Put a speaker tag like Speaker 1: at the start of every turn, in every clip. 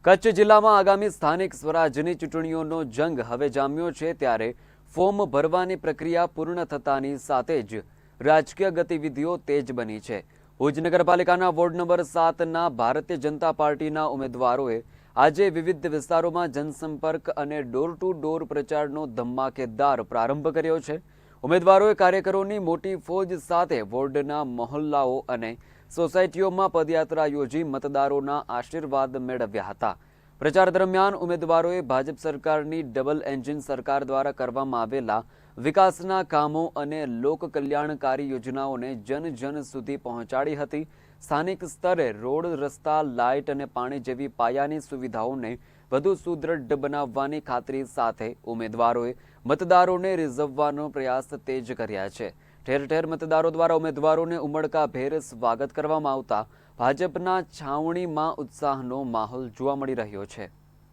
Speaker 1: કચ્છ જિલ્લામાં આગામી સ્થાનિક સ્વરાજ્યની ચૂંટણીઓનો જંગ હવે જામ્યો છે ત્યારે ફોર્મ ભરવાની પ્રક્રિયા પૂર્ણ થતાની સાથે જ રાજકીય ગતિવિધિઓ તેજ બની છે। ભુજ નગરપાલિકાના વોર્ડ નંબર 7ના ભારતીય જનતા પાર્ટીના ઉમેદવારોએ આજે વિવિધ વિસ્તારોમાં જનસંપર્ક અને ડોર ટુ ડોર પ્રચારનો ધમાકેદાર પ્રારંભ કર્યો છે। ઉમેદવારોએ કાર્યકરોની મોટી ફોજ સાથે વોર્ડના મહોલ્લાઓ અને સોસાયટીઓમાં પદયાત્રા યોજી મતદારોના આશીર્વાદ મેળવ્યા હતા। પ્રચાર દરમિયાન ઉમેદવારોએ ભાજપ સરકારની ડબલ એન્જિન સરકાર દ્વારા કરવામાં આવેલા વિકાસના કામો અને લોક કલ્યાણકારી યોજનાઓને જન જન સુધી પહોંચાડી હતી। સ્થાનિક સ્તરે રોડ, રસ્તા, લાઇટ અને પાણી જેવી પાયાની સુવિધાઓને વધુ સુદૃઢ બનાવવાની ખાતરી સાથે ઉમેદવારોએ મતદારોને રીઝવવાનો પ્રયાસ તેજ કર્યા છે। ઠેર ઠેર મતદારો દ્વારા ઉમેદવારોને ઉમળકાભેર સ્વાગત કરવામાં આવતા ભાજપના છાવણીમાં ઉત્સાહનો માહોલ જોવા મળી રહ્યો છે।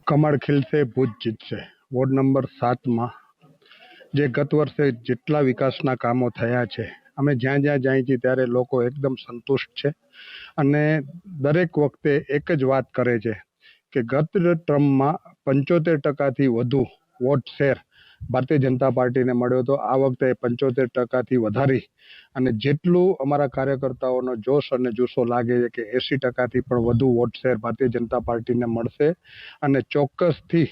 Speaker 2: કમળ ખીલશે, ભુજ જીતશે। વોર્ડ નંબર 7માં જે ગત વર્ષે જેટલા વિકાસના કામો થયા છે, અમે જ્યાં જ્યાં જઈએ છીએ ત્યારે લોકો એકદમ સંતુષ્ટ છે અને દરેક વખતે એક જ વાત કરે છે કે ગત ટર્મમાં 75%થી વધુ વોટ શેર ભારતીય જનતા પાર્ટીને મળ્યો હતો। આ વખતે 75%થી વધારી અને જેટલું અમારા કાર્યકર્તાઓનો જોશ અને જુસ્સો લાગે છે કે 80%થી પણ વધુ વોટ શેર ભારતીય જનતા પાર્ટીને મળશે અને ચોક્કસથી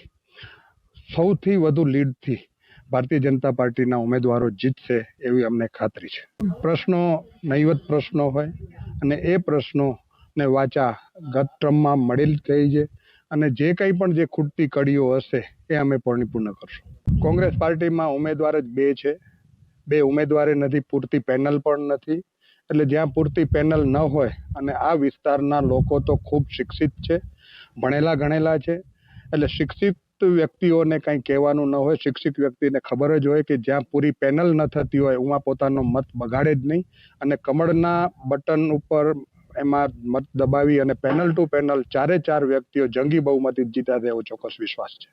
Speaker 2: સૌથી વધુ લીડથી ભારતીય જનતા પાર્ટીના ઉમેદવારો જીતશે એવી અમને ખાતરી છે। પ્રશ્નો નહીવત પ્રશ્નો હોય અને એ પ્રશ્નોને વાચા ગત ટર્મમાં મળેલ થઈ છે અને જે કંઈ પણ જે ખૂટતી કડીઓ હશે એ અમે પરિપૂર્ણ કરશું। કોંગ્રેસ પાર્ટીમાં ઉમેદવાર જ બે છે, બે ઉમેદવારે નથી, પૂરતી પેનલ પણ નથી। એટલે જ્યાં પૂરતી પેનલ ન હોય અને આ વિસ્તારના લોકો તો ખૂબ શિક્ષિત છે, ભણેલા ગણેલા છે, એટલે શિક્ષિત વ્યક્તિઓને કંઈ કહેવાનું ન હોય। શિક્ષિત વ્યક્તિને ખબર જ હોય કે જ્યાં પૂરી પેનલ ન થતી હોય એમાં પોતાનો મત બગાડે જ નહીં અને કમળના બટન ઉપર એમાં મત દબાવી અને પેનલ ટુ પેનલ ચારે ચાર વ્યક્તિઓ જંગી બહુમતી જીત્યા છે એવો ચોક્કસ વિશ્વાસ છે।